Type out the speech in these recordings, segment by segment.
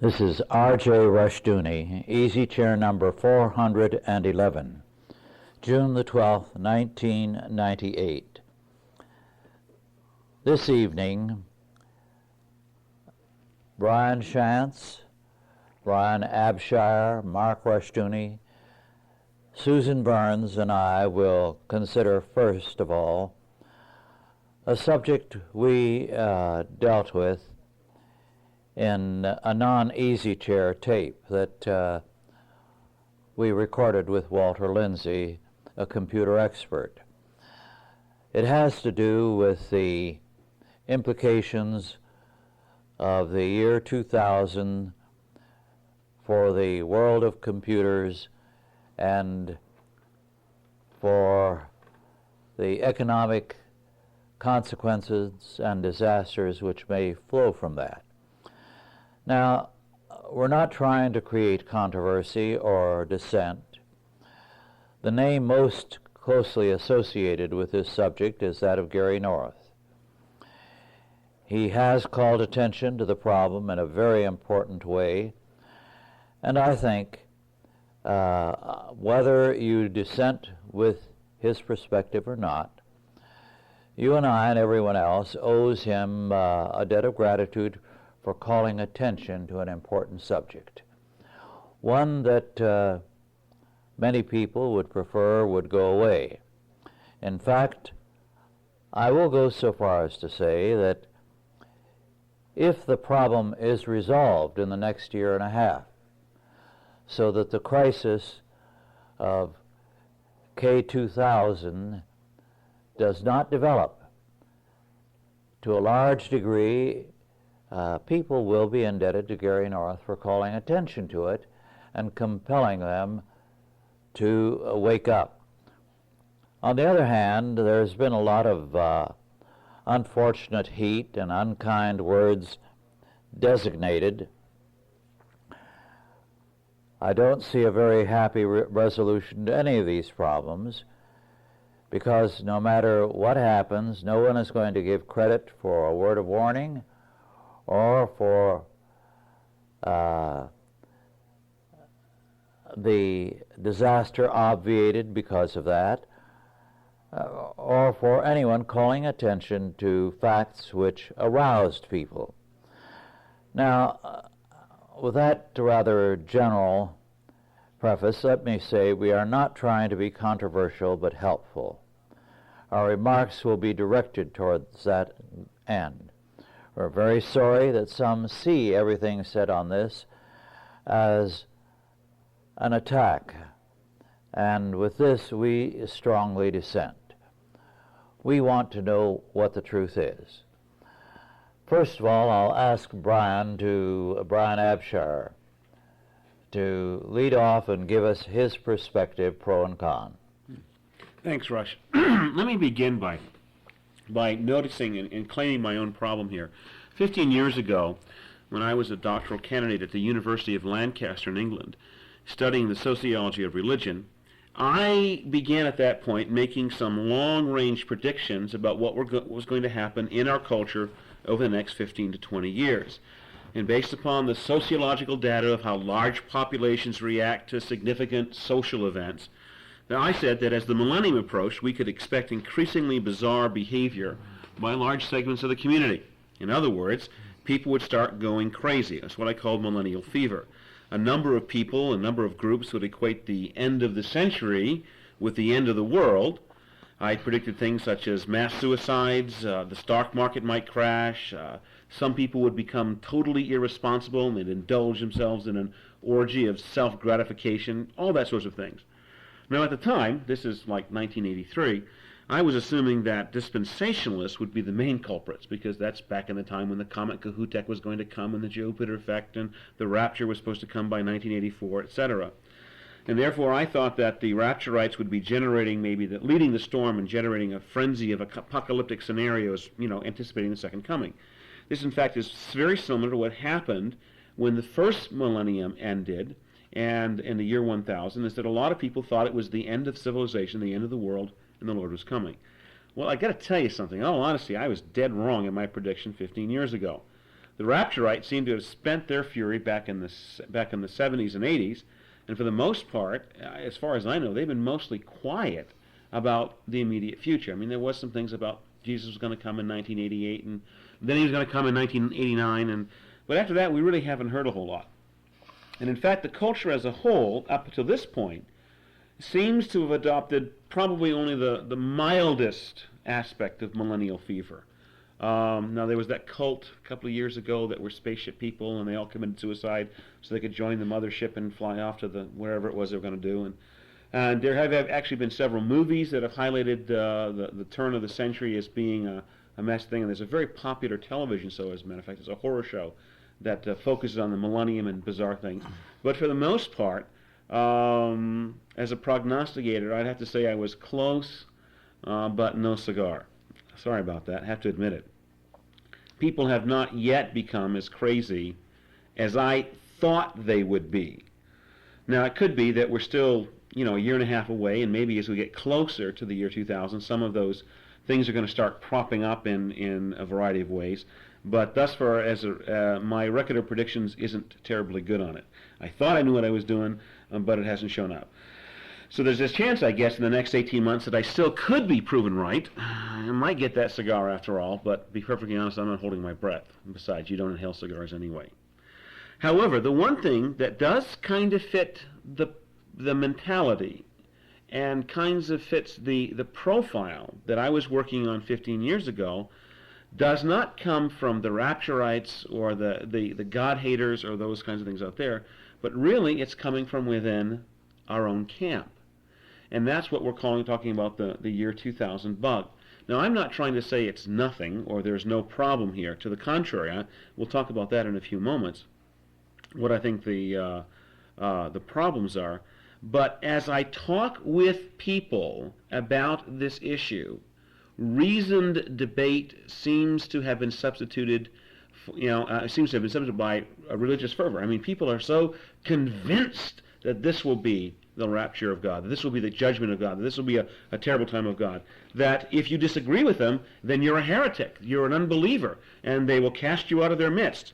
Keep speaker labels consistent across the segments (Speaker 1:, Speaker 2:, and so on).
Speaker 1: This is R.J. Rushdoony, easy chair number 411, June the 12th, 1998. This evening, Brian Shantz, Brian Abshire, Mark Rushdoony, Susan Burns, and I will consider first of all a subject we dealt with in a non-easy chair tape that we recorded with Walter Lindsay, a computer expert. It has to do with the implications of the year 2000 for the world of computers and for the economic consequences and disasters which may flow from that. Now, we're not trying to create controversy or dissent. The name most closely associated with this subject is that of Gary North. He has called attention to the problem in a very important way, and I think whether you dissent with his perspective or not, you and I and everyone else owes him a debt of gratitude for calling attention to an important subject, one that many people would prefer would go away. In fact, I will go so far as to say that if the problem is resolved in the next year and a half, so that the crisis of K2000 does not develop, to a large degree, people will be indebted to Gary North for calling attention to it and compelling them to wake up. On the other hand, there's been a lot of unfortunate heat and unkind words designated. I don't see a very happy resolution to any of these problems, because no matter what happens, no one is going to give credit for a word of warning or for the disaster obviated because of that, or for anyone calling attention to facts which aroused people. Now, with that rather general preface, let me say we are not trying to be controversial but helpful. Our remarks will be directed towards that end. We're very sorry that some see everything said on this as an attack, and with this we strongly dissent. We want to know what the truth is. First of all, I'll ask Brian Abshire to lead off and give us his perspective, pro and con.
Speaker 2: Thanks, Rush. Let me begin by noticing and claiming my own problem here. 15 years ago, when I was a doctoral candidate at the University of Lancaster in England, studying the sociology of religion, I began at that point making some long-range predictions about what was going to happen in our culture over the next 15 to 20 years. And based upon the sociological data of how large populations react to significant social events, now I said that as the millennium approached, we could expect increasingly bizarre behavior by large segments of the community. In other words, people would start going crazy. That's what I called millennial fever. A number of people, a number of groups would equate the end of the century with the end of the world. I predicted things such as mass suicides, the stock market might crash, some people would become totally irresponsible and they'd indulge themselves in an orgy of self-gratification, all that sorts of things. Now at the time, this is like 1983, I was assuming that dispensationalists would be the main culprits, because that's back in the time when the comet Cahutek was going to come and the Jupiter effect and the rapture was supposed to come by 1984, etc. And therefore I thought that the rapturites would be generating leading the storm and generating a frenzy of apocalyptic scenarios, anticipating the second coming. This in fact is very similar to what happened when the first millennium ended, and in the year 1000, is that a lot of people thought it was the end of civilization, the end of the world, and the Lord was coming. Well, I got to tell you something. In all honesty, I was dead wrong in my prediction 15 years ago. The Rapturites seem to have spent their fury back in the 70s and 80s, and for the most part, as far as I know, they've been mostly quiet about the immediate future. I mean, there was some things about Jesus was going to come in 1988, and then he was going to come in 1989, but after that, we really haven't heard a whole lot. And in fact, the culture as a whole, up to this point, seems to have adopted probably only the mildest aspect of millennial fever. Now, there was that cult a couple of years ago that were spaceship people, and they all committed suicide so they could join the mothership and fly off to wherever it was they were going to do. And there have actually been several movies that have highlighted the turn of the century as being a mess thing. And there's a very popular television show, as a matter of fact, it's a horror show that focuses on the millennium and bizarre things. But for the most part, as a prognosticator, I'd have to say I was close, but no cigar. Sorry about that. I have to admit it. People have not yet become as crazy as I thought they would be. Now, it could be that we're still, a year and a half away, and maybe as we get closer to the year 2000, some of those things are going to start propping up in a variety of ways. But thus far, my record of predictions isn't terribly good on it. I thought I knew what I was doing, but it hasn't shown up. So there's this chance, I guess, in the next 18 months that I still could be proven right. I might get that cigar after all, but to be perfectly honest, I'm not holding my breath. Besides, you don't inhale cigars anyway. However, the one thing that does kind of fit the mentality and kinds of fits the profile that I was working on 15 years ago does not come from the Rapturites or the God-haters or those kinds of things out there, but really it's coming from within our own camp. And that's what we're talking about the year 2000 bug. Now, I'm not trying to say it's nothing or there's no problem here. To the contrary, we'll talk about that in a few moments, what I think the problems are. But as I talk with people about this issue, reasoned debate seems to have been substituted by a religious fervor. I mean, people are so convinced that this will be the rapture of God, that this will be the judgment of God, that this will be a terrible time of God, that if you disagree with them, then you're a heretic, you're an unbeliever, and they will cast you out of their midst.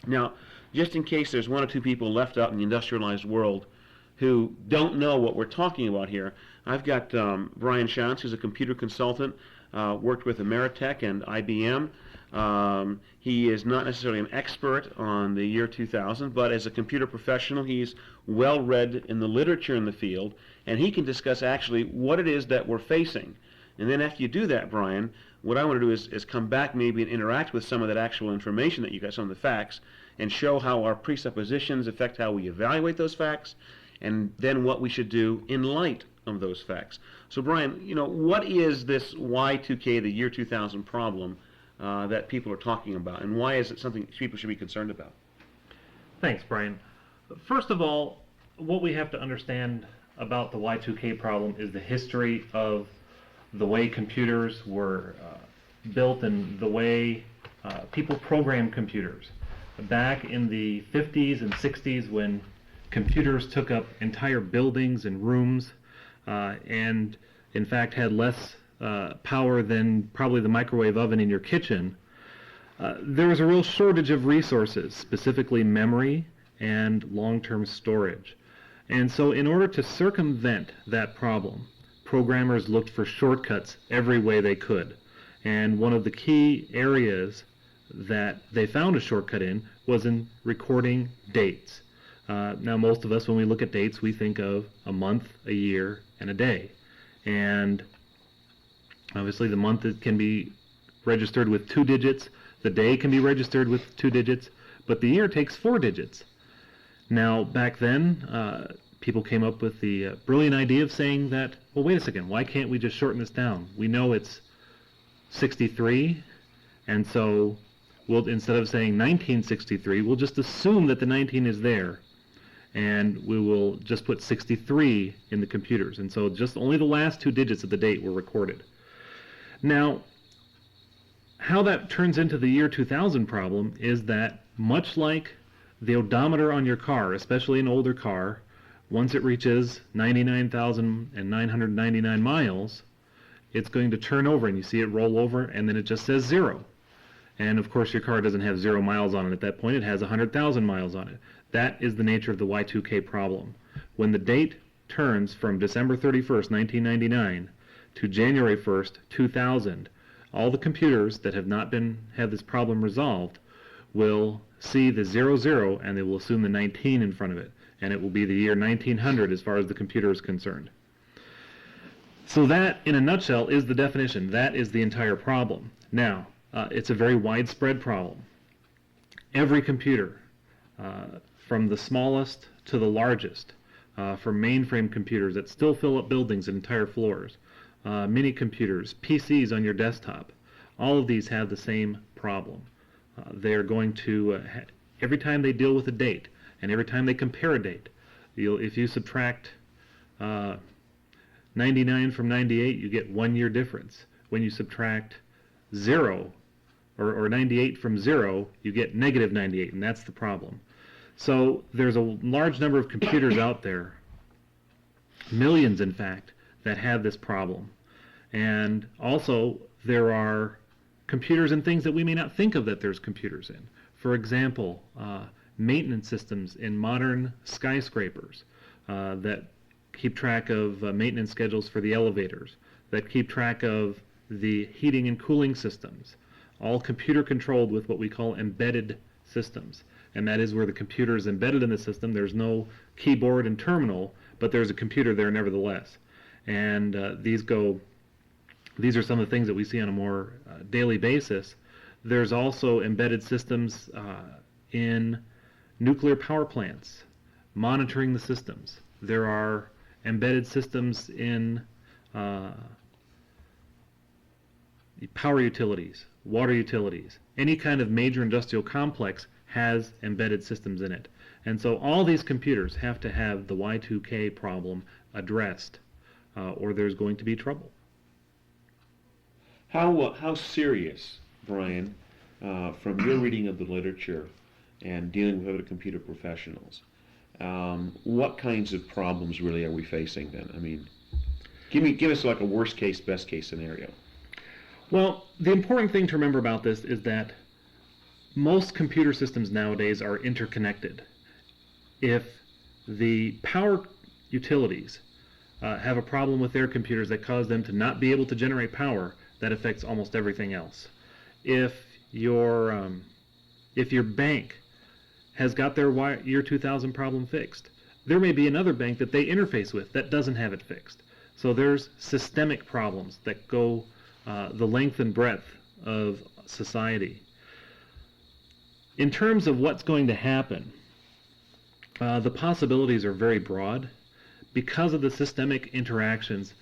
Speaker 2: Now, just in case there's one or two people left out in the industrialized world who don't know what we're talking about here, I've got Brian Shantz, who's a computer consultant, worked with Ameritech and IBM. He is not necessarily an expert on the year 2000, but as a computer professional, he's well read in the literature in the field, and he can discuss actually what it is that we're facing. And then after you do that, Brian, what I want to do is come back maybe and interact with some of that actual information that you got, some of the facts, and show how our presuppositions affect how we evaluate those facts, and then what we should do in light of those facts. So Brian, what is this Y2K, the year 2000 problem that people are talking about, and why is it something people should be concerned about?
Speaker 3: Thanks, Brian. First of all, what we have to understand about the Y2K problem is the history of the way computers were built and the way people programmed computers. Back in the 50s and 60s, when computers took up entire buildings and rooms and in fact had less power than probably the microwave oven in your kitchen, there was a real shortage of resources, specifically memory and long-term storage. And so in order to circumvent that problem, programmers looked for shortcuts every way they could. And one of the key areas that they found a shortcut in was in recording dates. Now, most of us, when we look at dates, we think of a month, a year, and a day. And obviously the month can be registered with 2 digits, the day can be registered with 2 digits, but the year takes 4 digits. Now, back then, people came up with the brilliant idea of saying that, well, wait a second, why can't we just shorten this down? We know it's 63, and so we'll, instead of saying 1963, we'll just assume that the 19 is there, and we will just put 63 in the computers. And so just only the last 2 digits of the date were recorded. Now, how that turns into the year 2000 problem is that, much like the odometer on your car, especially an older car, once it reaches 99,999 miles, it's going to turn over, and you see it roll over, and then it just says 0. And of course your car doesn't have 0 miles on it at that point, it has 100,000 miles on it. That is the nature of the Y2K problem. When the date turns from December 31st, 1999 to January 1st, 2000, all the computers that have not had this problem resolved will see the 00 and they will assume the 19 in front of it, and it will be the year 1900 as far as the computer is concerned. So that, in a nutshell, is the definition. That is the entire problem. Now, it's a very widespread problem. Every computer, from the smallest to the largest, from mainframe computers that still fill up buildings and entire floors, mini computers, PCs on your desktop, all of these have the same problem. They're going to, every time they deal with a date, and every time they compare a date, if you subtract 99 from 98, you get 1 year difference. When you subtract 0, or 98 from 0, you get negative 98, and that's the problem. So there's a large number of computers out there, millions in fact, that have this problem. And also there are computers and things that we may not think of that there's computers in. For example, maintenance systems in modern skyscrapers that keep track of maintenance schedules for the elevators, that keep track of the heating and cooling systems, all computer controlled with what we call embedded systems. And that is where the computer is embedded in the system. There's no keyboard and terminal, but there's a computer there nevertheless. And these are some of the things that we see on a more daily basis. There's also embedded systems in nuclear power plants, monitoring the systems. There are embedded systems in power utilities, water utilities. Any kind of major industrial complex has embedded systems in it. And so all these computers have to have the Y2K problem addressed, or there's going to be trouble.
Speaker 2: How serious, Brian, from your reading of the literature and dealing with other computer professionals, what kinds of problems really are we facing then? I mean, give us like a worst case, best case scenario.
Speaker 3: Well, the important thing to remember about this is that most computer systems nowadays are interconnected. If the power utilities have a problem with their computers that cause them to not be able to generate power, that affects almost everything else. If your bank has got their year 2000 problem fixed, there may be another bank that they interface with that doesn't have it fixed. So there's systemic problems that go the length and breadth of society. In terms of what's going to happen, the possibilities are very broad. Because of the systemic interactions,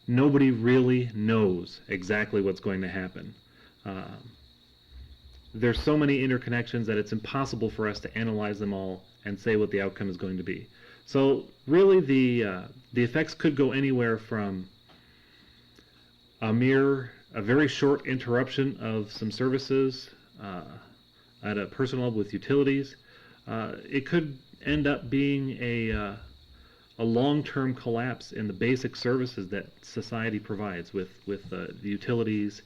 Speaker 3: nobody really knows exactly what's going to happen. There's so many interconnections that it's impossible for us to analyze them all and say what the outcome is going to be. So really the effects could go anywhere from a very short interruption of some services at a personal level with utilities. It could end up being a long-term collapse in the basic services that society provides with the utilities,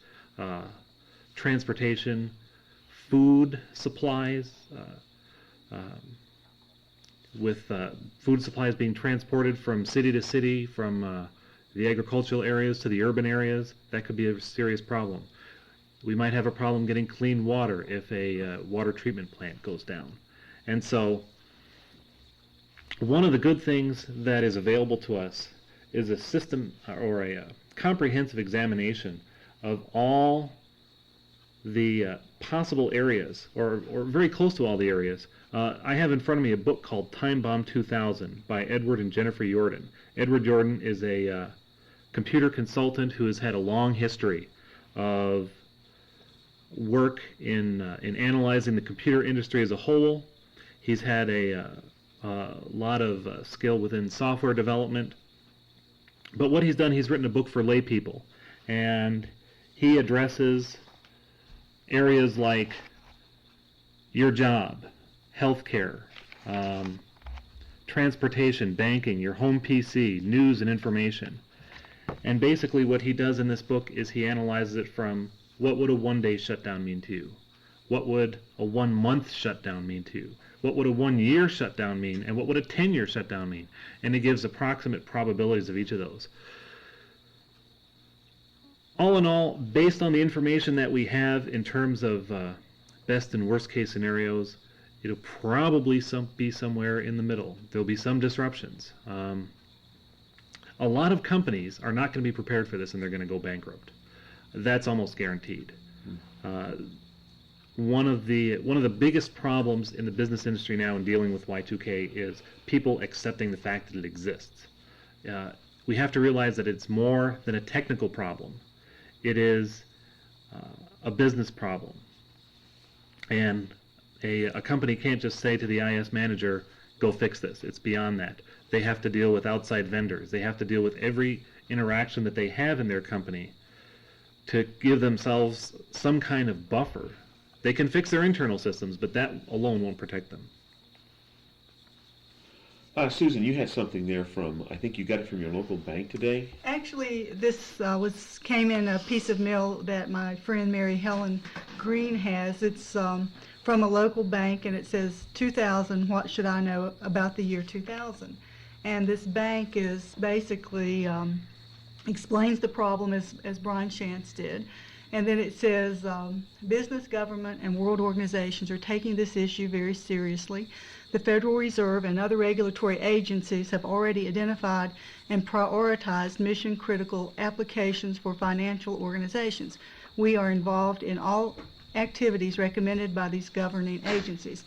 Speaker 3: transportation, food supplies, with food supplies being transported from city to city, from the agricultural areas to the urban areas. That could be a serious problem. We might have a problem getting clean water if a water treatment plant goes down. And so one of the good things that is available to us is a system or a comprehensive examination of all the possible areas, or very close to all the areas. I have in front of me a book called Time Bomb 2000 by Edward and Jennifer Jordan. Edward Jordan is a computer consultant who has had a long history of work in analyzing the computer industry as a whole. He's had a lot of skill within software development. But what he's done, he's written a book for lay people, and he addresses areas like your job, healthcare, transportation, banking, your home PC, news and information. And basically what he does in this book is he analyzes it from what would a one-day shutdown mean to you? What would a 1 month shutdown mean to you? What would a 1 year shutdown mean? And what would a 10-year shutdown mean? And it gives approximate probabilities of each of those. All in all, based on the information that we have in terms of best and worst case scenarios, it'll probably be somewhere in the middle. There'll be some disruptions. A lot of companies are not going to be prepared for this, and they're going to go bankrupt. That's almost guaranteed. One of the biggest problems in the business industry now in dealing with Y2K is people accepting the fact that it exists. We have to realize that it's more than a technical problem. It is a business problem. And a company can't just say to the IS manager, go fix this. It's beyond that. They have to deal with outside vendors. They have to deal with every interaction that they have in their company to give themselves some kind of buffer. They can fix their internal systems, but that alone won't protect them.
Speaker 2: Susan, you had something there from, I think you got it from your local bank today?
Speaker 4: Actually, this came in a piece of mail that my friend Mary Helen Green has. It's from a local bank, and it says 2000, what should I know about the year 2000? And this bank is basically explains the problem as Brian Shantz did. And then it says, business, government, and world organizations are taking this issue very seriously. The Federal Reserve and other regulatory agencies have already identified and prioritized mission-critical applications for financial organizations. We are involved in all activities recommended by these governing agencies.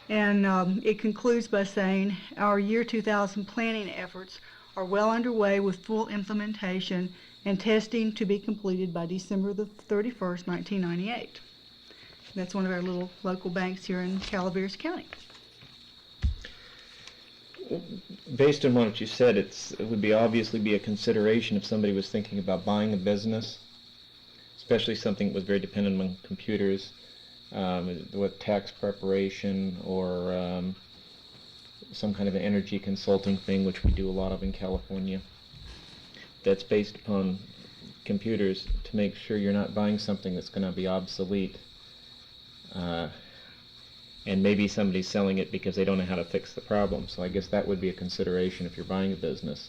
Speaker 4: And it concludes by saying, our year 2000 planning efforts are well underway with full implementation and testing to be completed by December the 31st, 1998. That's one of our little local banks here in Calaveras County.
Speaker 5: Based on what you said, it would obviously be a consideration if somebody was thinking about buying a business, especially something that was very dependent on computers, with tax preparation or some kind of an energy consulting thing, which we do a lot of in California. That's based upon computers to make sure you're not buying something that's going to be obsolete. And maybe somebody's selling it because they don't know how to fix the problem. So I guess that would be a consideration if you're buying a business.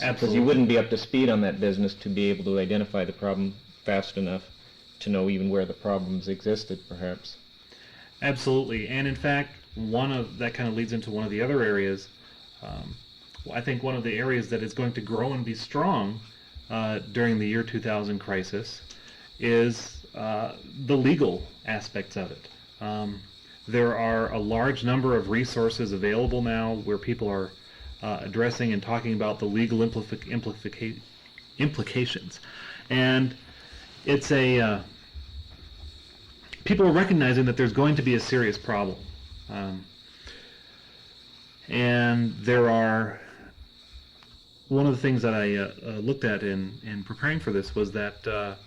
Speaker 3: Absolutely.
Speaker 5: Because you wouldn't be up to speed on that business to be able to identify the problem fast enough to know even where the problems existed, perhaps.
Speaker 3: Absolutely. And in fact, that kind of leads into one of the other areas. I think one of the areas that is going to grow and be strong during the year 2000 crisis is the legal aspects of it. There are a large number of resources available now where people are addressing and talking about the legal implications. And it's people are recognizing that there's going to be a serious problem. And there are, one of the things that I looked at in preparing for this was that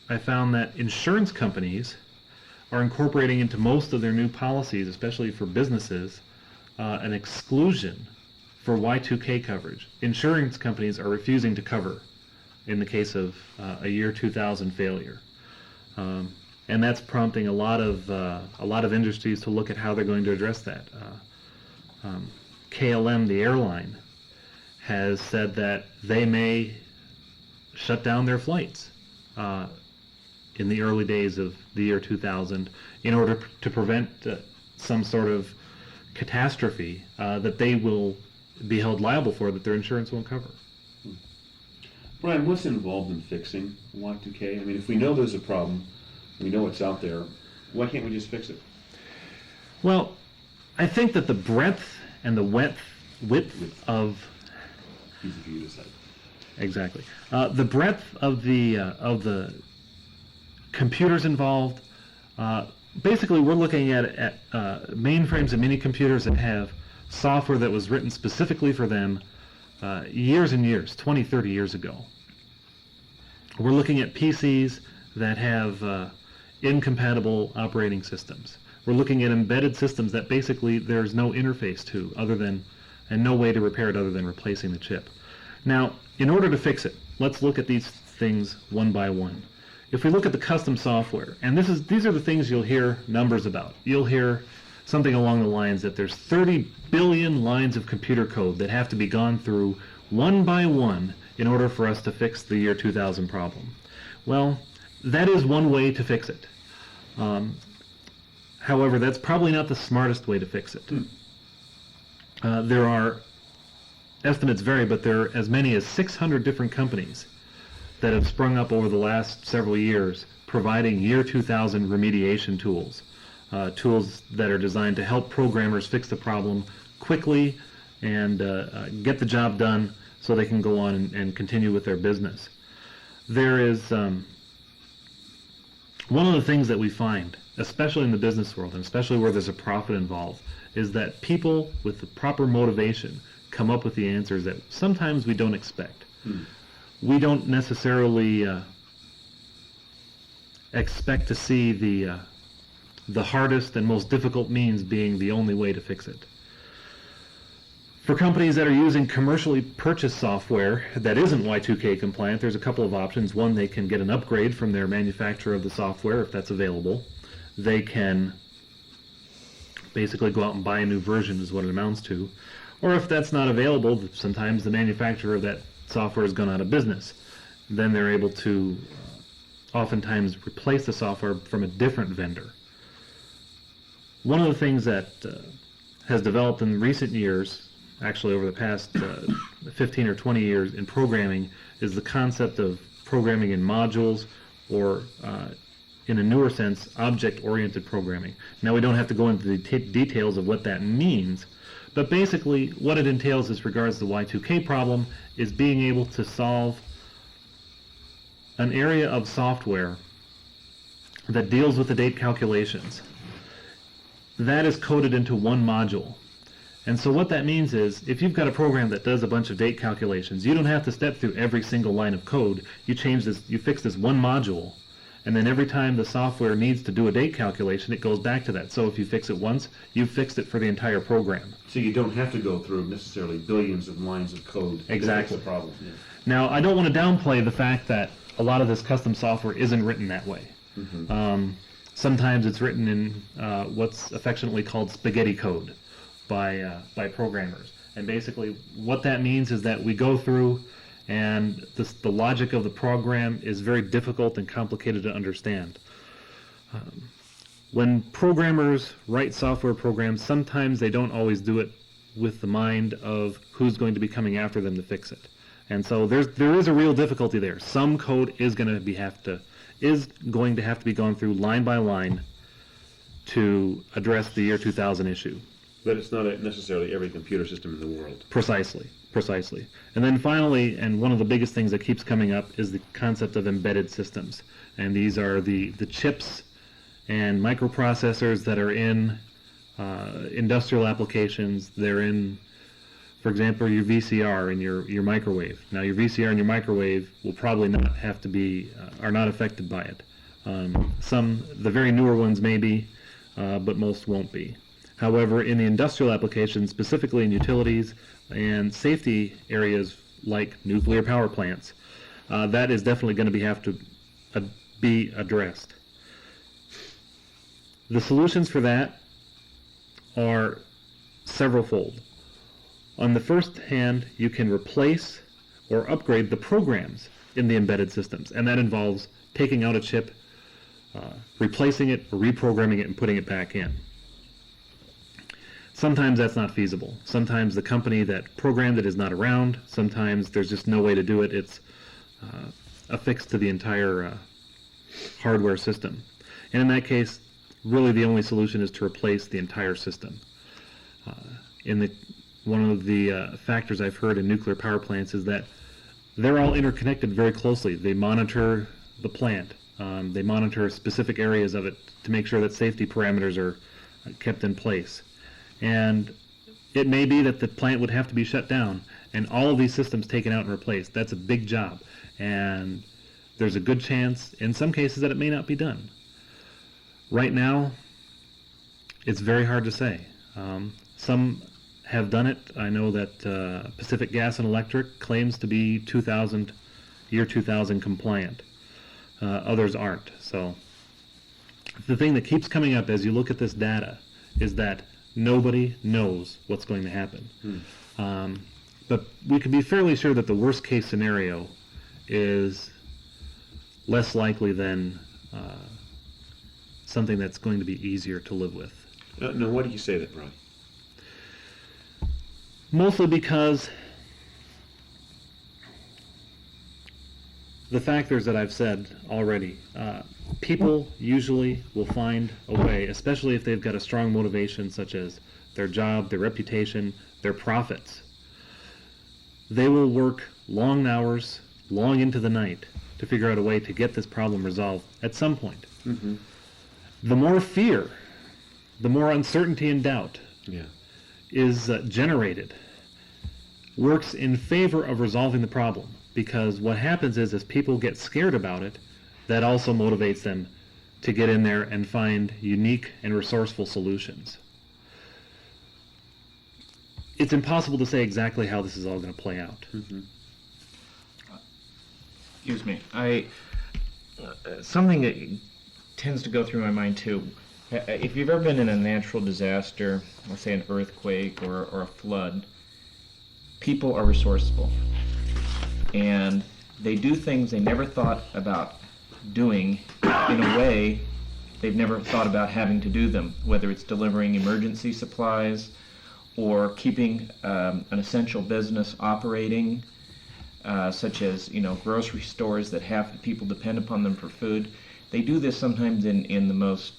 Speaker 3: I found that insurance companies are incorporating into most of their new policies, especially for businesses, an exclusion for Y2K coverage. Insurance companies are refusing to cover in the case of a year 2000 failure. And that's prompting a lot of industries to look at how they're going to address that. KLM, the airline, has said that they may shut down their flights in the early days of the year 2000 in order to prevent some sort of catastrophe that they will be held liable for that their insurance won't cover.
Speaker 2: Brian, what's involved in fixing Y2K? I mean, if we know there's a problem, we know it's out there, why can't we just fix it?
Speaker 3: Well, I think that the breadth and the width of...
Speaker 2: Easy for you to say.
Speaker 3: Exactly. The breadth of the computers involved, basically we're looking at mainframes and mini computers that have software that was written specifically for them years and years, 20, 30 years ago. We're looking at PCs that have incompatible operating systems. We're looking at embedded systems that basically there's no interface to and no way to repair it other than replacing the chip. Now, in order to fix it, let's look at these things one by one. if we look at the custom software, and these are the things you'll hear numbers about. You'll hear something along the lines that there's 30 billion lines of computer code that have to be gone through one by one in order for us to fix the year 2000 problem. Well, that is one way to fix it. However, that's probably not the smartest way to fix it. There are, estimates vary, but there are as many as 600 different companies that have sprung up over the last several years providing year 2000 remediation tools, tools that are designed to help programmers fix the problem quickly and get the job done so they can go on and continue with their business. There is one of the things that we find, especially in the business world, and especially where there's a profit involved, is that people with the proper motivation come up with the answers that sometimes we don't expect. We don't necessarily expect to see the hardest and most difficult means being the only way to fix it. For companies that are using commercially purchased software that isn't Y2K compliant, there's a couple of options. One, they can get an upgrade from their manufacturer of the software if that's available. They can basically go out and buy a new version is what it amounts to. Or if that's not available, sometimes the manufacturer of that software has gone out of business. Then they're able to oftentimes replace the software from a different vendor. One of the things that has developed in recent years, actually over the past 15 or 20 years in programming, is the concept of programming in modules, or in a newer sense, object-oriented programming. Now, we don't have to go into the details of what that means, but basically what it entails as regards the Y2K problem is being able to solve an area of software that deals with the date calculations. That is coded into one module. And so what that means is, if you've got a program that does a bunch of date calculations, you don't have to step through every single line of code. You fix this one module, and then every time the software needs to do a date calculation, it goes back to that. So if you fix it once, you've fixed it for the entire program.
Speaker 2: So you don't have to go through necessarily billions of lines of code
Speaker 3: Exactly.
Speaker 2: to fix the problem. Yeah.
Speaker 3: Now, I don't want to downplay the fact that a lot of this custom software isn't written that way. Sometimes it's written in what's affectionately called spaghetti code by programmers. And basically what that means is that we go through, and the logic of the program is very difficult and complicated to understand. When programmers write software programs, sometimes they don't always do it with the mind of who's going to be coming after them to fix it. And so there is a real difficulty there. Some code is going to have to be gone through line by line to address the year 2000 issue.
Speaker 2: But it's not necessarily every computer system in the world.
Speaker 3: Precisely. And then finally, and one of the biggest things that keeps coming up, is the concept of embedded systems. And these are the chips and microprocessors that are in industrial applications. They're in, for example, your VCR and your microwave. Now, your VCR and your microwave will probably not have to be, are not affected by it. The very newer ones may be, but most won't be. However, in the industrial applications, specifically in utilities and safety areas like nuclear power plants, that is definitely going to have to be addressed. The solutions for that are several-fold. On the first hand, you can replace or upgrade the programs in the embedded systems, and that involves taking out a chip, replacing it, or reprogramming it, and putting it back in. Sometimes that's not feasible. Sometimes the company that programmed it is not around. Sometimes there's just no way to do it. It's affixed to the entire hardware system. And in that case, really the only solution is to replace the entire system. One of the factors I've heard in nuclear power plants is that they're all interconnected very closely. They monitor the plant. They monitor specific areas of it to make sure that safety parameters are kept in place. And it may be that the plant would have to be shut down and all of these systems taken out and replaced. That's a big job. And there's a good chance, in some cases, that it may not be done. Right now, it's very hard to say. Some have done it. I know that Pacific Gas and Electric claims to be year 2000 compliant. others aren't. So the thing that keeps coming up as you look at this data is that nobody knows what's going to happen. But we can be fairly sure that the worst case scenario is less likely than something that's going to be easier to live with.
Speaker 2: Now, why do you say that, Brian?
Speaker 3: Mostly because the factors that I've said already, people usually will find a way, especially if they've got a strong motivation such as their job, their reputation, their profits. They will work long hours, long into the night, to figure out a way to get this problem resolved at some point. The more fear, the more uncertainty and doubt is generated, works in favor of resolving the problem. Because what happens is, as people get scared about it, that also motivates them to get in there and find unique and resourceful solutions. It's impossible to say exactly how this is all going to play out.
Speaker 5: Excuse me. Something that tends to go through my mind too. If you've ever been in a natural disaster, let's say an earthquake or a flood, people are resourceful. And they do things they never thought about doing in a way they've never thought about having to do them, whether it's delivering emergency supplies or keeping an essential business operating, such as grocery stores that have people depend upon them for food. They do this sometimes in the most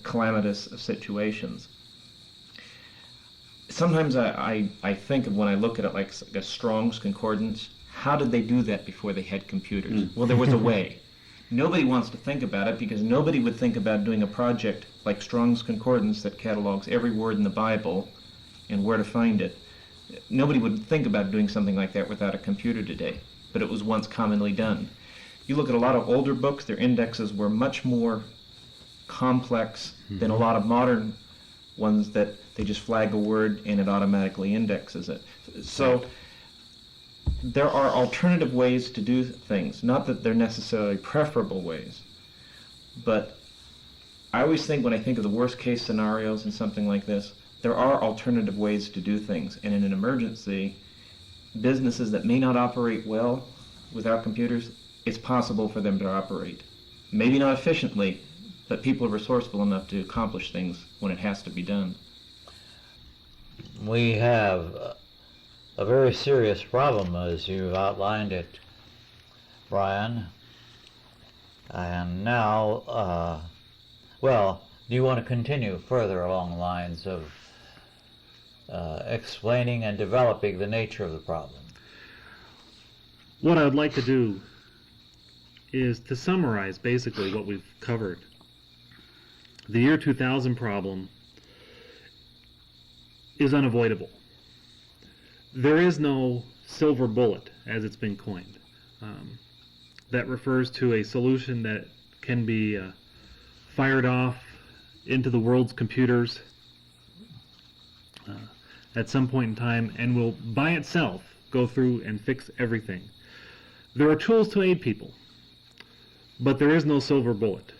Speaker 5: calamitous of situations. Sometimes I think of, when I look at it, like a Strong's Concordance. How did they do that before they had computers? Well, there was a way. Nobody wants to think about it, because nobody would think about doing a project like Strong's Concordance that catalogs every word in the Bible and where to find it. Nobody would think about doing something like that without a computer today, but it was once commonly done. You look at a lot of older books, their indexes were much more complex than a lot of modern ones that they just flag a word and it automatically indexes it. So there are alternative ways to do things, not that they're necessarily preferable ways, but I always think, when I think of the worst case scenarios in something like this, there are alternative ways to do things. And in an emergency, businesses that may not operate well without computers, it's possible for them to operate. Maybe not efficiently, but people are resourceful enough to accomplish things when it has to be done.
Speaker 1: We have a very serious problem, as you've outlined it, Brian. And now, well, do you want to continue further along the lines of explaining and developing the nature of the problem?
Speaker 3: What I would like to do is to summarize basically what we've covered. The year 2000 problem is unavoidable. There is no silver bullet, as it's been coined, that refers to a solution that can be fired off into the world's computers at some point in time and will by itself go through and fix everything. There are tools to aid people, but there is no silver bullet.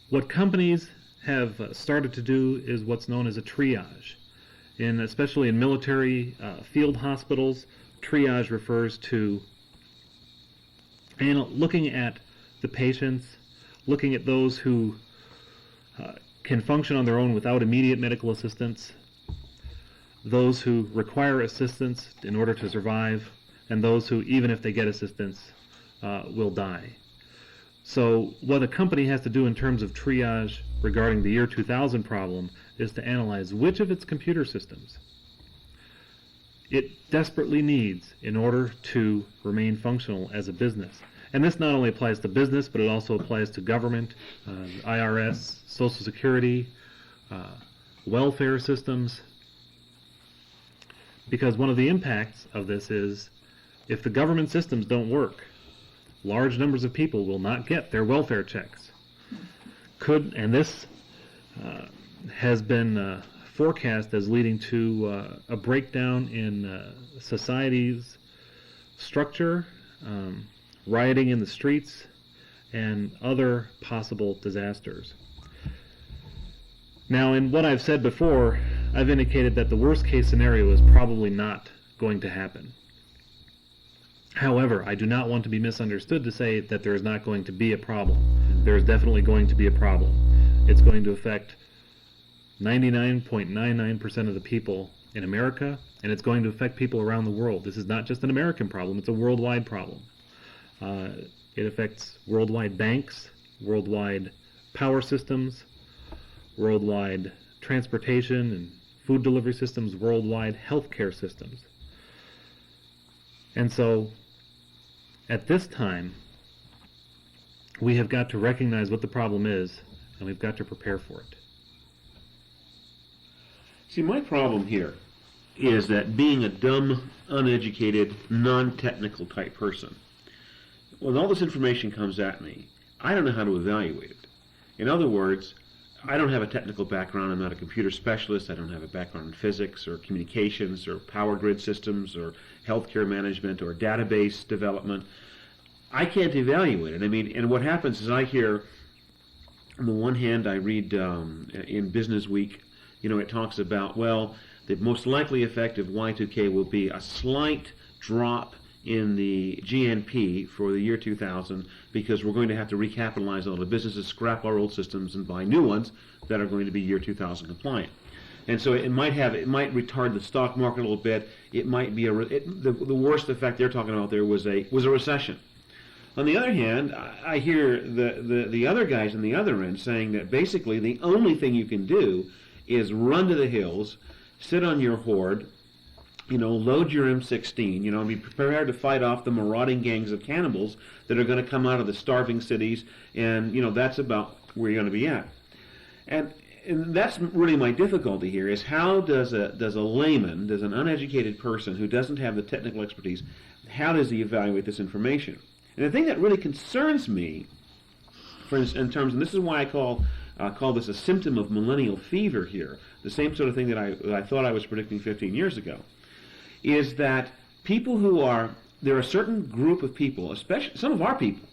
Speaker 3: What companies have started to do is what's known as a triage. Especially in military field hospitals, triage refers to looking at the patients, looking at those who can function on their own without immediate medical assistance, those who require assistance in order to survive, and those who, even if they get assistance, will die. So what a company has to do in terms of triage regarding the year 2000 problem is to analyze which of its computer systems it desperately needs in order to remain functional as a business. And this not only applies to business, but it also applies to government, IRS, Social Security, welfare systems. Because one of the impacts of this is, if the government systems don't work, large numbers of people will not get their welfare checks. And this has been forecast as leading to a breakdown in society's structure, rioting in the streets, and other possible disasters. Now, in what I've said before, I've indicated that the worst case scenario is probably not going to happen. However, I do not want to be misunderstood to say that there is not going to be a problem. There is definitely going to be a problem. It's going to affect 99.99% of the people in America, and it's going to affect people around the world. This is not just an American problem, it's a worldwide problem. It affects worldwide banks, worldwide power systems, worldwide transportation and food delivery systems, worldwide healthcare systems. And so, at this time, we have got to recognize what the problem is, and we've got to prepare for it.
Speaker 2: See, my problem here is that being a dumb, uneducated, non-technical type person, when all this information comes at me, I don't know how to evaluate it. In other words, I don't have a technical background. I'm not a computer specialist. I don't have a background in physics or communications or power grid systems or healthcare management or database development. I can't evaluate it. I mean, and what happens is I hear, on the one hand, I read in Business Week, it talks about, well, the most likely effect of Y2K will be a slight drop in the GNP for the year 2000 because we're going to have to recapitalize all the businesses, scrap our old systems, and buy new ones that are going to be year 2000 compliant. And so it might retard the stock market a little bit. It might be the worst effect they're talking about there was a recession. On the other hand, I hear the other guys on the other end saying that basically the only thing you can do is run to the hills, sit on your hoard, load your M16, and be prepared to fight off the marauding gangs of cannibals that are going to come out of the starving cities, and, that's about where you're going to be at. And that's really my difficulty here, is how does a layman, does an uneducated person who doesn't have the technical expertise, how does he evaluate this information? And the thing that really concerns me, for instance, in terms, and this is why I call this a symptom of millennial fever here, the same sort of thing that I thought I was predicting 15 years ago, is that there are a certain group of people, especially some of our people,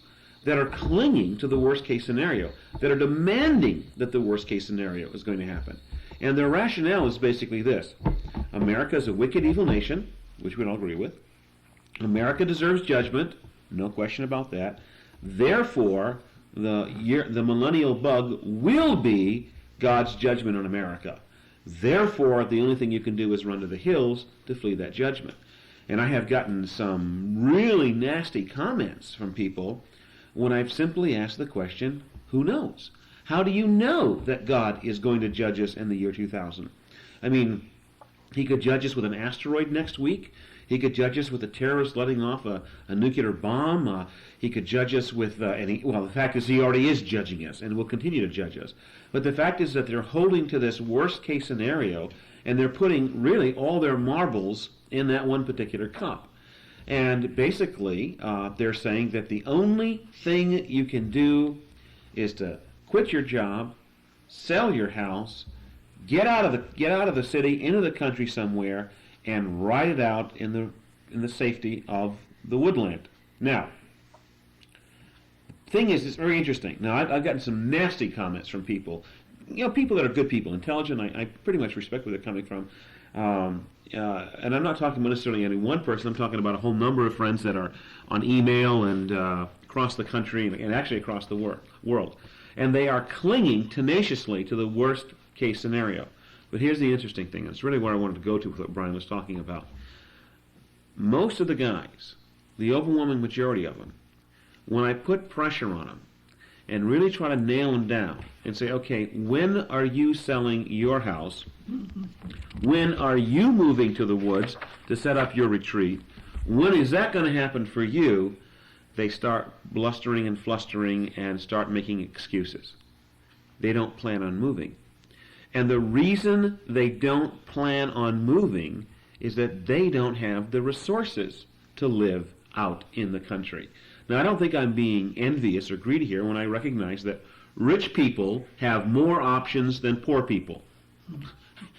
Speaker 2: that are clinging to the worst case scenario, that are demanding that the worst case scenario is going to happen. And their rationale is basically this: America is a wicked, evil nation, which we all agree with. America deserves judgment, no question about that. Therefore, the millennial bug will be God's judgment on America. Therefore, the only thing you can do is run to the hills to flee that judgment. And I have gotten some really nasty comments from people when I've simply asked the question, who knows? How do you know that God is going to judge us in the year 2000? I mean, he could judge us with an asteroid next week. He could judge us with a terrorist letting off a nuclear bomb. He could judge us with, the fact is he already is judging us and will continue to judge us. But the fact is that they're holding to this worst case scenario, and they're putting really all their marbles in that one particular cup. And basically, they're saying that the only thing you can do is to quit your job, sell your house, get out of the city into the country somewhere, and ride it out in the safety of the woodland. Now, the thing is, it's very interesting. Now, I've gotten some nasty comments from people, people that are good people, intelligent. I pretty much respect where they're coming from. And I'm not talking about necessarily any one person. I'm talking about a whole number of friends that are on email and across the country and actually across the world. And they are clinging tenaciously to the worst case scenario. But here's the interesting thing. It's really where I wanted to go to with what Brian was talking about. Most of the guys, the overwhelming majority of them, when I put pressure on them and really try to nail them down and say, okay, when are you selling your house? When are you moving to the woods to set up your retreat? When is that going to happen for you? They start blustering and flustering and start making excuses. They don't plan on moving. And the reason they don't plan on moving is that they don't have the resources to live out in the country. Now, I don't think I'm being envious or greedy here when I recognize that rich people have more options than poor people.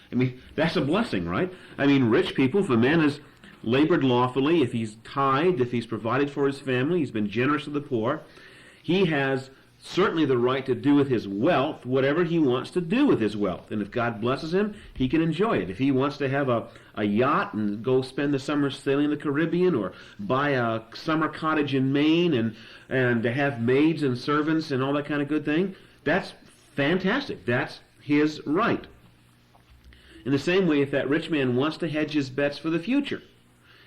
Speaker 2: I mean, that's a blessing, right? I mean, rich people, if a man is labored lawfully, if he's tithed, if he's provided for his family, he's been generous to the poor, he has certainly the right to do with his wealth whatever he wants to do with his wealth. And if God blesses him, he can enjoy it. If he wants to have a yacht and go spend the summer sailing the Caribbean, or buy a summer cottage in Maine and to have maids and servants and all that kind of good thing, that's fantastic. That's his right. In the same way, if that rich man wants to hedge his bets for the future,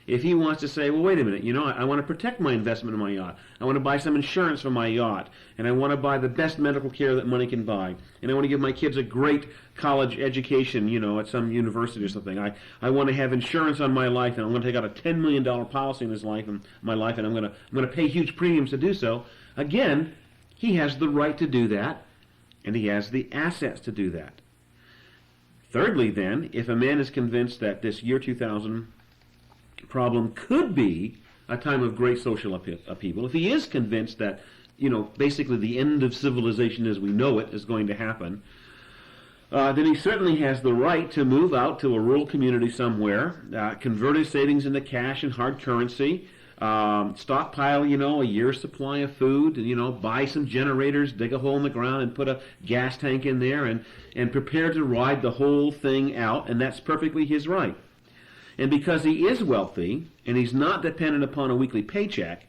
Speaker 2: if he wants to say, well, wait a minute, I want to protect my investment in my yacht. I want to buy some insurance for my yacht. And I want to buy the best medical care that money can buy. And I want to give my kids a great college education, at some university or something. I want to have insurance on my life, and I'm going to take out a $10 million policy in my life, and I'm going to pay huge premiums to do so. Again, he has the right to do that, and he has the assets to do that. Thirdly, then, if a man is convinced that this year 2000 problem could be a time of great social upheaval, if he is convinced that, basically the end of civilization as we know it is going to happen, then he certainly has the right to move out to a rural community somewhere, convert his savings into cash and hard currency, stockpile, a year's supply of food, buy some generators, dig a hole in the ground and put a gas tank in there, and prepare to ride the whole thing out, and that's perfectly his right. And because he is wealthy, and he's not dependent upon a weekly paycheck,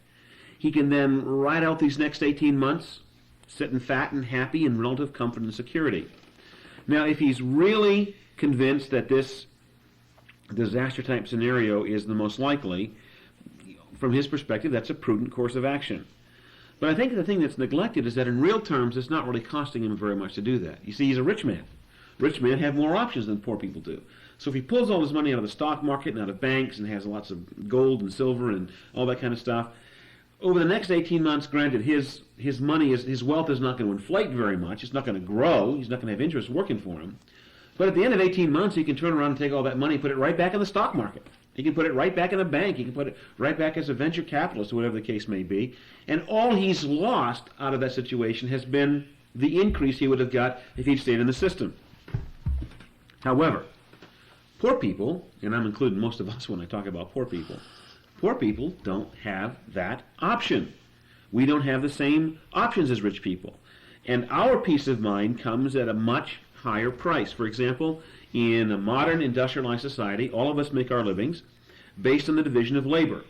Speaker 2: he can then ride out these next 18 months, sitting fat and happy in relative comfort and security. Now, if he's really convinced that this disaster-type scenario is the most likely, from his perspective, that's a prudent course of action. But I think the thing that's neglected is that in real terms, it's not really costing him very much to do that. You see, he's a rich man. Rich men have more options than poor people do. So if he pulls all his money out of the stock market and out of banks and has lots of gold and silver and all that kind of stuff, over the next 18 months, granted, his wealth is not going to inflate very much. It's not going to grow. He's not going to have interest working for him. But at the end of 18 months, he can turn around and take all that money and put it right back in the stock market. He can put it right back in a bank. He can put it right back as a venture capitalist, or whatever the case may be. And all he's lost out of that situation has been the increase he would have got if he'd stayed in the system. However, poor people, and I'm including most of us when I talk about poor people don't have that option. We don't have the same options as rich people. And our peace of mind comes at a much higher price. For example, in a modern industrialized society, all of us make our livings based on the division of labor.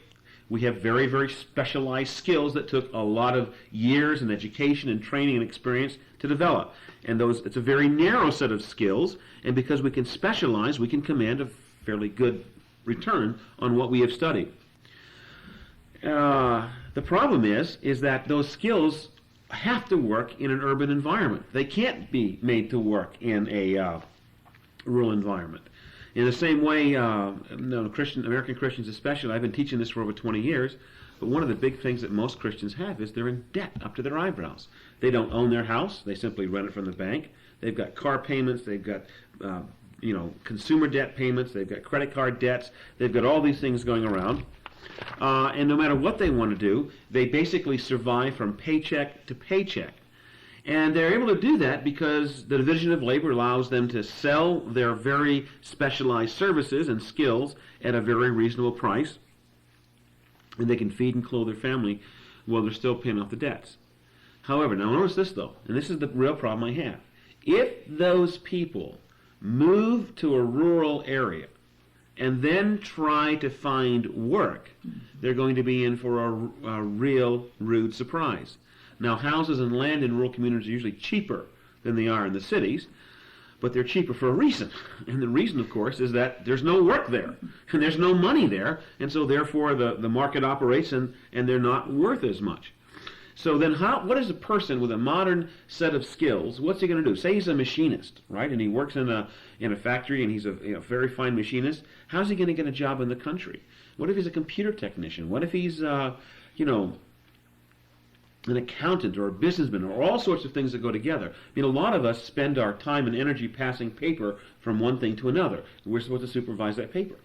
Speaker 2: We have very, very specialized skills that took a lot of years and education and training and experience to develop. And it's a very narrow set of skills, and because we can specialize, we can command a fairly good return on what we have studied. The problem is that those skills have to work in an urban environment. They can't be made to work in a rural environment. In the same way, American Christians especially, I've been teaching this for over 20 years, but one of the big things that most Christians have is they're in debt up to their eyebrows. They don't own their house. They simply rent it from the bank. They've got car payments. They've got consumer debt payments. They've got credit card debts. They've got all these things going around. And no matter what they want to do, they basically survive from paycheck to paycheck. And they're able to do that because the division of labor allows them to sell their very specialized services and skills at a very reasonable price. And they can feed and clothe their family while they're still paying off the debts. However, now notice this though, and this is the real problem I have. If those people move to a rural area and then try to find work, they're going to be in for a real rude surprise. Now, houses and land in rural communities are usually cheaper than they are in the cities, but they're cheaper for a reason. And the reason, of course, is that there's no work there, and there's no money there, and so therefore the market operates and they're not worth as much. So then what is a person with a modern set of skills, what's he going to do? Say he's a machinist, right, and he works in a factory and he's a very fine machinist. How's he going to get a job in the country? What if he's a computer technician? What if he's, an accountant or a businessman, or all sorts of things that go together? I mean, a lot of us spend our time and energy passing paper from one thing to another. We're supposed to supervise that paper.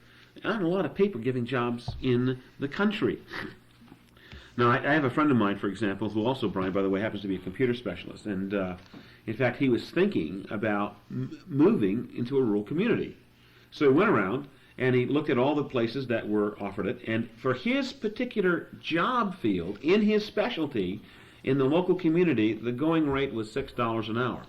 Speaker 2: Not a lot of paper giving jobs in the country. Now, I have a friend of mine, for example, who also, Brian, by the way, happens to be a computer specialist. And, in fact, he was thinking about moving into a rural community. So he went around and he looked at all the places that were offered it, and for his particular job field, in his specialty, in the local community, the going rate was $6 an hour.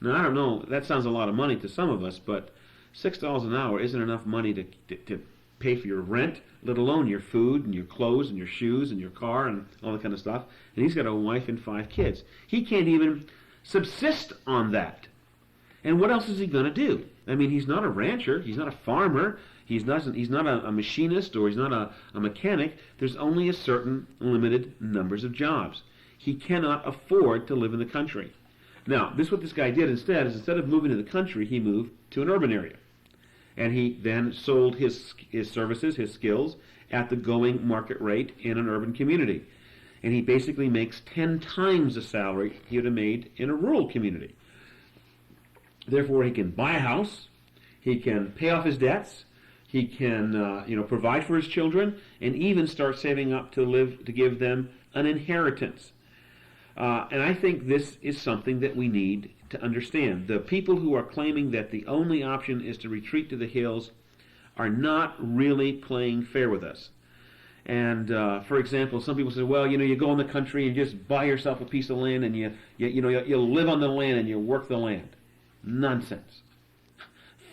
Speaker 2: Now, I don't know, that sounds a lot of money to some of us, but $6 an hour isn't enough money to pay for your rent, let alone your food and your clothes and your shoes and your car and all that kind of stuff. And he's got a wife and 5 kids. He can't even subsist on that. And what else is he going to do? I mean, he's not a rancher, he's not a farmer, he's not a machinist, or he's not a mechanic. There's only a certain limited numbers of jobs. He cannot afford to live in the country. Now, what this guy did instead is, instead of moving to the country, he moved to an urban area. And he then sold his services, his skills, at the going market rate in an urban community. And he basically makes 10 times the salary he would have made in a rural community. Therefore, he can buy a house, he can pay off his debts, he can provide for his children, and even start saving up to give them an inheritance. And I think this is something that we need to understand. The people who are claiming that the only option is to retreat to the hills are not really playing fair with us. And for example, some people say, well, you go in the country and just buy yourself a piece of land, and you'll live on the land and you work the land. Nonsense.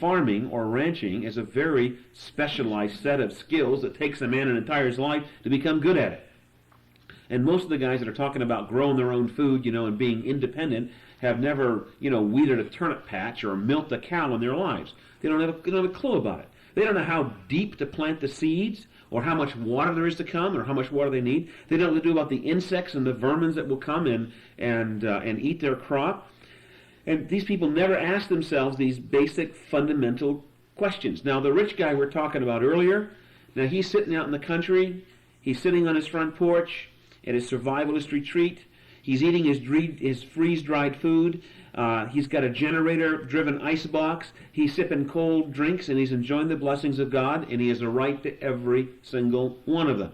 Speaker 2: Farming or ranching is a very specialized set of skills that takes a man an entire life to become good at it. And most of the guys that are talking about growing their own food, and being independent, have never, weeded a turnip patch or milked a cow in their lives. They don't have a clue about it. They don't know how deep to plant the seeds, or how much water there is to come, or how much water they need. They don't know what to do about the insects and the vermin that will come in and eat their crop. And these people never ask themselves these basic fundamental questions. Now, the rich guy we're talking about earlier, now he's sitting out in the country, he's sitting on his front porch at his survivalist retreat, he's eating his freeze-dried food, he's got a generator-driven ice box, he's sipping cold drinks, and he's enjoying the blessings of God, and he has a right to every single one of them.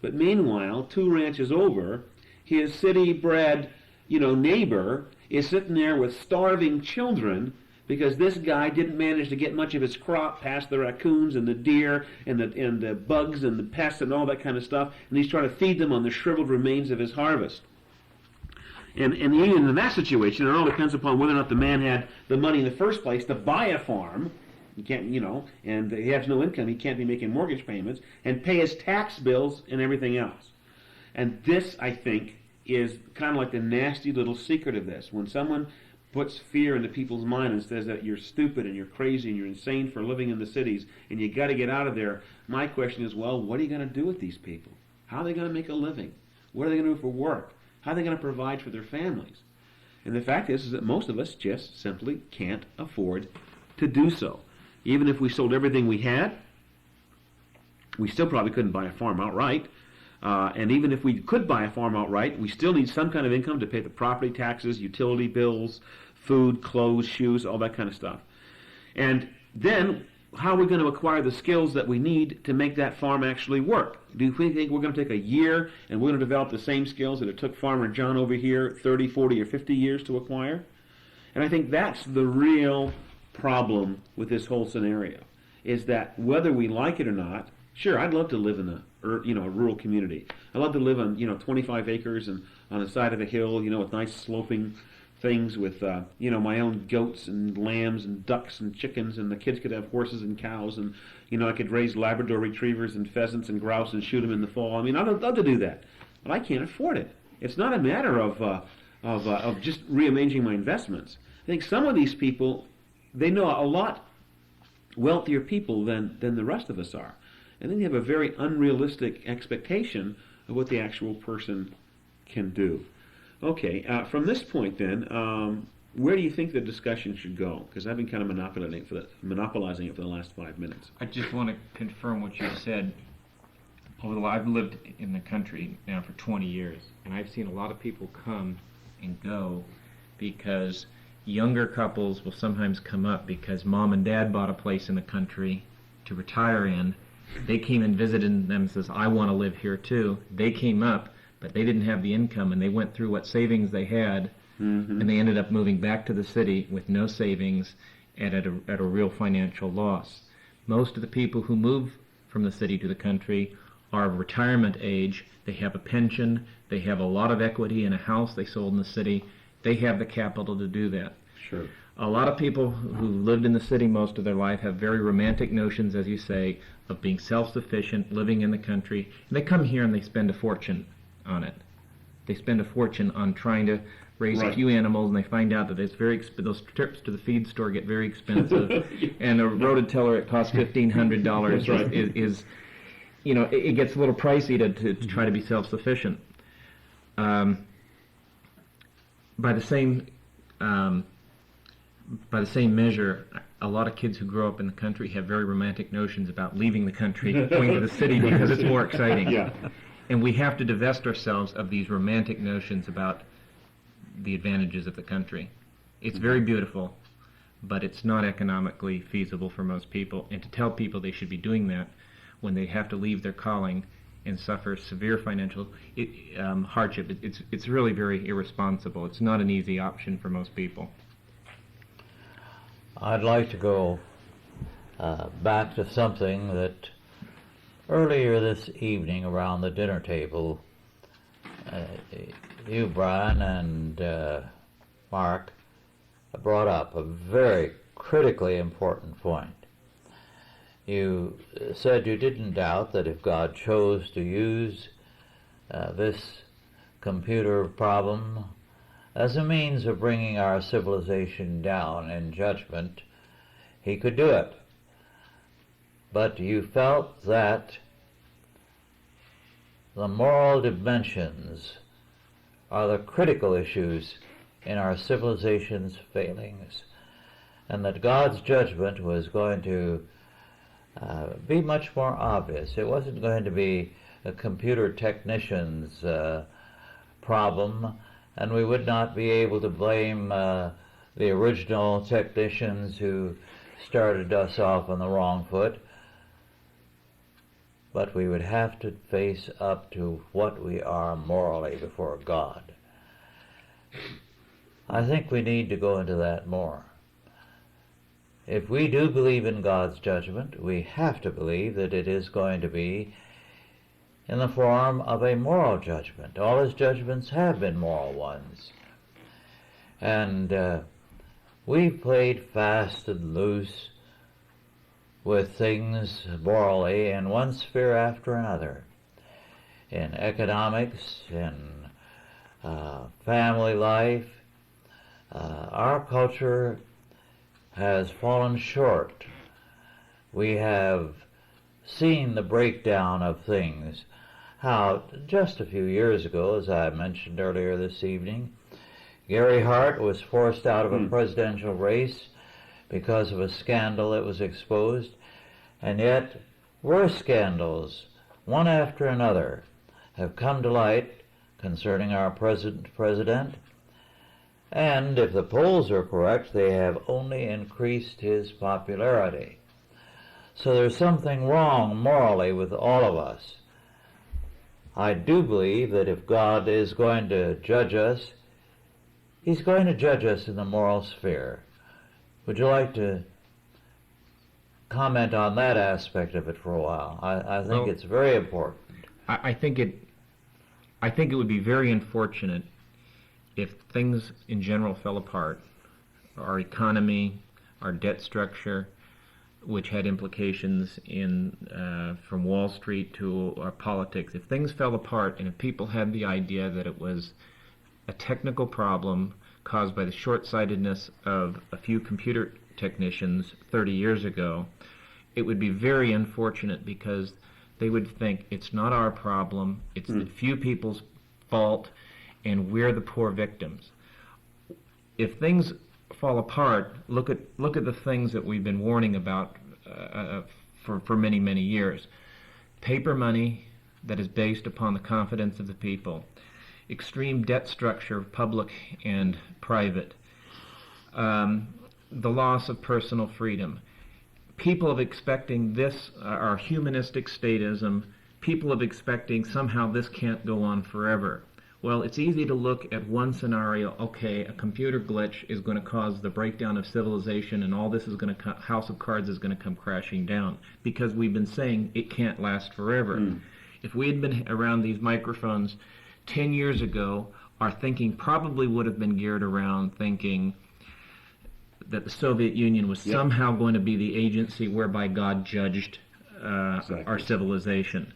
Speaker 2: But meanwhile, 2 ranches over, his city-bred, neighbor is sitting there with starving children because this guy didn't manage to get much of his crop past the raccoons and the deer and the bugs and the pests and all that kind of stuff, and he's trying to feed them on the shriveled remains of his harvest. And even in that situation, it all depends upon whether or not the man had the money in the first place to buy a farm. He can't, and he has no income. He can't be making mortgage payments and pay his tax bills and everything else. And this, I think, is kind of like the nasty little secret of this. When someone puts fear into people's mind and says that you're stupid and you're crazy and you're insane for living in the cities and you got to get out of there, my question is, well, what are you going to do with these people? How are they going to make a living? What are they going to do for work? How are they going to provide for their families? And the fact is that most of us just simply can't afford to do so. Even if we sold everything we had, we still probably couldn't buy a farm outright. And even if we could buy a farm outright, we still need some kind of income to pay the property taxes, utility bills, food, clothes, shoes, all that kind of stuff. And then, how are we going to acquire the skills that we need to make that farm actually work? Do we think we're going to take a year and we're going to develop the same skills that it took Farmer John over here 30, 40, or 50 years to acquire? And I think that's the real problem with this whole scenario, is that whether we like it or not, sure, I'd love to live in a rural community. I'd love to live on 25 acres and on the side of a hill, with nice sloping things with my own goats and lambs and ducks and chickens, and the kids could have horses and cows, and I could raise Labrador retrievers and pheasants and grouse and shoot them in the fall. I mean, I'd love to do that, but I can't afford it. It's not a matter of just rearranging my investments. I think some of these people, they know a lot wealthier people than the rest of us are. And then you have a very unrealistic expectation of what the actual person can do. Okay, from this point then, where do you think the discussion should go? Because I've been kind of monopolizing it for the last 5 minutes.
Speaker 5: I just want to confirm what you said. Although I've lived in the country now for 20 years, and I've seen a lot of people come and go because younger couples will sometimes come up because mom and dad bought a place in the country to retire in. They came and visited them and says, I want to live here too. They came up, but they didn't have the income, and they went through what savings they had, and they ended up moving back to the city with no savings and at a real financial loss. Most of the people who move from the city to the country are of retirement age. They have a pension. They have a lot of equity in a house they sold in the city. They have the capital to do that.
Speaker 2: Sure.
Speaker 5: A lot of people who lived in the city most of their life have very romantic notions, as you say, of being self-sufficient, living in the country. And they come here and they spend a fortune on it. They spend a fortune on trying to raise a few animals, and they find out that it's those trips to the feed store get very expensive, and a rototiller it costs $1,500 is it gets a little pricey to try to be self-sufficient. By the same measure, a lot of kids who grow up in the country have very romantic notions about leaving the country, going to the city because it's more exciting.
Speaker 2: Yeah.
Speaker 5: And we have to divest ourselves of these romantic notions about the advantages of the country. It's very beautiful, but it's not economically feasible for most people. And to tell people they should be doing that when they have to leave their calling and suffer severe financial hardship, it's really very irresponsible. It's not an easy option for most people.
Speaker 1: I'd like to go back to something that earlier this evening around the dinner table, you, Brian, and Mark brought up a very critically important point. You said you didn't doubt that if God chose to use this computer problem as a means of bringing our civilization down in judgment, he could do it. But you felt that the moral dimensions are the critical issues in our civilization's failings, and that God's judgment was going to be much more obvious. It wasn't going to be a computer technician's problem, and we would not be able to blame the original technicians who started us off on the wrong foot, but we would have to face up to what we are morally before God. I think we need to go into that more. If we do believe in God's judgment, we have to believe that it is going to be in the form of a moral judgment. All his judgments have been moral ones. And we've played fast and loose with things morally in one sphere after another. In economics, in family life, our culture has fallen short. We have seen the breakdown of things. How just a few years ago, as I mentioned earlier this evening, Gary Hart was forced out of a presidential race because of a scandal that was exposed, and yet worse scandals, one after another, have come to light concerning our president, and if the polls are correct, they have only increased his popularity. So there's something wrong morally with all of us. I do believe that if God is going to judge us, he's going to judge us in the moral sphere. Would you like to comment on that aspect of it for a while? I think it's very important.
Speaker 5: I think it would be very unfortunate if things in general fell apart. Our economy, our debt structure, which had implications in from Wall Street to our politics. If things fell apart and if people had the idea that it was a technical problem caused by the short-sightedness of a few computer technicians 30 years ago, it would be very unfortunate because they would think it's not our problem, it's the few people's fault, and we're the poor victims. If things fall apart, look at the things that we've been warning about for many, many years. Paper money that is based upon the confidence of the people, extreme debt structure, public and private, the loss of personal freedom. People of expecting this, our humanistic statism, people of expecting somehow this can't go on forever. Well, it's easy to look at one scenario. Okay, a computer glitch is going to cause the breakdown of civilization, and all this is going to House of Cards is going to come crashing down, because we've been saying it can't last forever. If we had been around these microphones 10 years ago, our thinking probably would have been geared around thinking that the Soviet Union was somehow going to be the agency whereby God judged our civilization.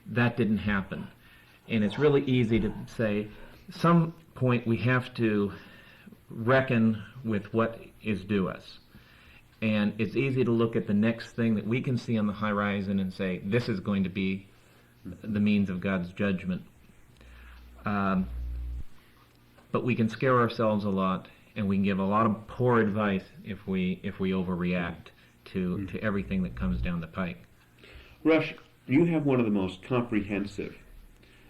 Speaker 5: That didn't happen. And it's really easy to say, some point we have to reckon with what is due us. And it's easy to look at the next thing that we can see on the horizon and say, this is going to be the means of God's judgment. But we can scare ourselves a lot, and we can give a lot of poor advice if we overreact to everything that comes down the pike.
Speaker 2: Rush, you have one of the most comprehensive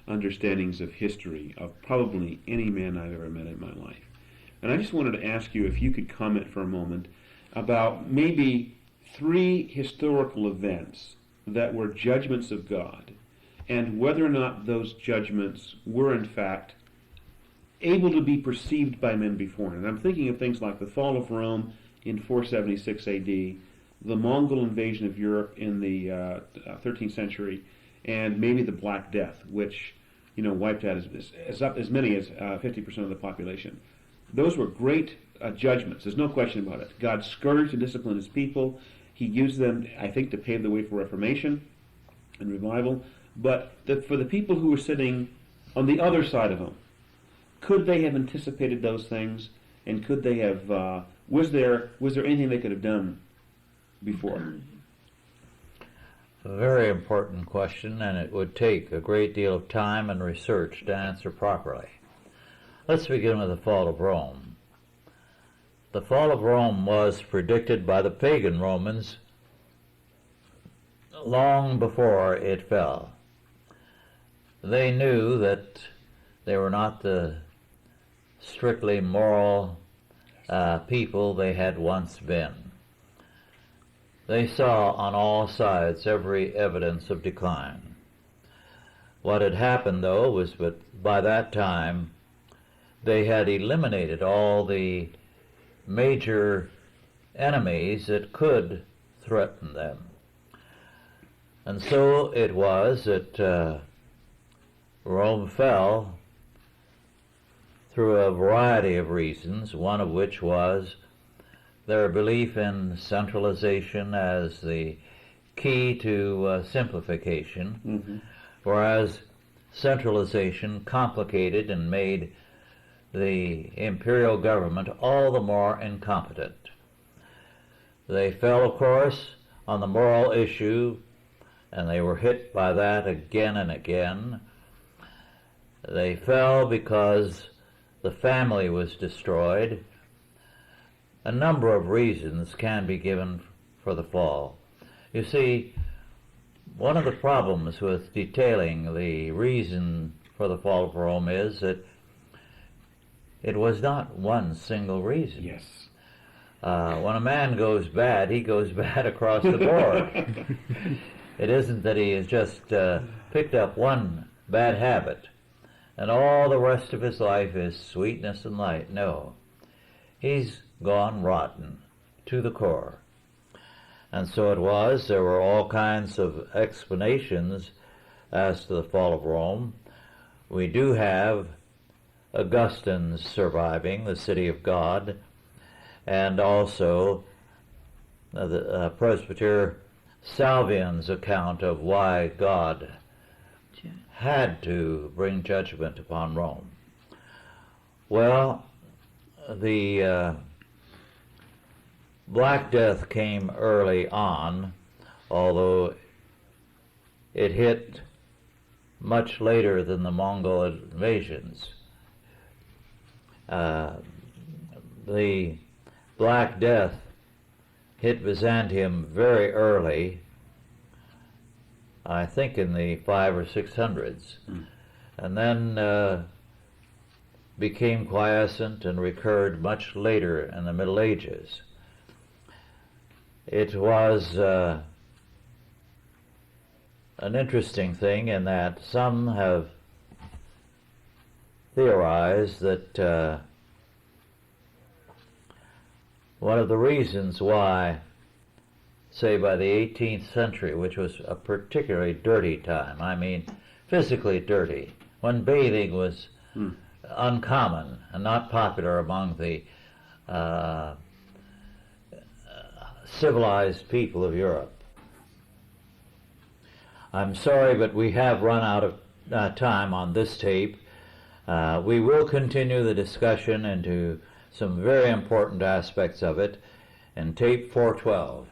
Speaker 2: understandings of history of probably any man I've ever met in my life. And I just wanted to ask you if you could comment for a moment about maybe 3 historical events that were judgments of God, and whether or not those judgments were in fact able to be perceived by men beforehand. I'm thinking of things like the fall of Rome in 476 AD, the Mongol invasion of Europe in the 13th century, and maybe the Black Death, which wiped out as many as 50% of the population. Those were great judgments. There's no question about it. God scourged and disciplined his people. He used them, I think, to pave the way for Reformation and revival. But for the people who were sitting on the other side of him, could they have anticipated those things? And could they have? Was there anything they could have done before?
Speaker 1: A very important question, and it would take a great deal of time and research to answer properly. Let's begin with the fall of Rome. The fall of Rome was predicted by the pagan Romans long before it fell. They knew that they were not the strictly moral people they had once been. They saw on all sides every evidence of decline. What had happened, though, was that by that time they had eliminated all the major enemies that could threaten them. And so it was that Rome fell through a variety of reasons, one of which was their belief in centralization as the key to simplification, whereas centralization complicated and made the imperial government all the more incompetent. They fell, of course, on the moral issue, and they were hit by that again and again. They fell because the family was destroyed. A number of reasons can be given for the fall. You see, one of the problems with detailing the reason for the fall of Rome is that it was not one single reason.
Speaker 2: Yes.
Speaker 1: When a man goes bad, he goes bad across the board. It isn't that he has just picked up one bad habit and all the rest of his life is sweetness and light. No. He's gone rotten to the core. And so it was. There were all kinds of explanations as to the fall of Rome. We do have Augustine's surviving, the city of God, and also the Presbyter Salvian's account of why God had to bring judgment upon Rome. Well, the Black Death came early on, although it hit much later than the Mongol invasions. The Black Death hit Byzantium very early, I think in the 500s or 600s, and then became quiescent and recurred much later in the Middle Ages. It was an interesting thing in that some have theorized that one of the reasons why, say by the 18th century, which was a particularly dirty time, I mean physically dirty, when bathing was uncommon and not popular among the civilized people of Europe. I'm sorry, but we have run out of time on this tape. We will continue the discussion into some very important aspects of it in tape 412.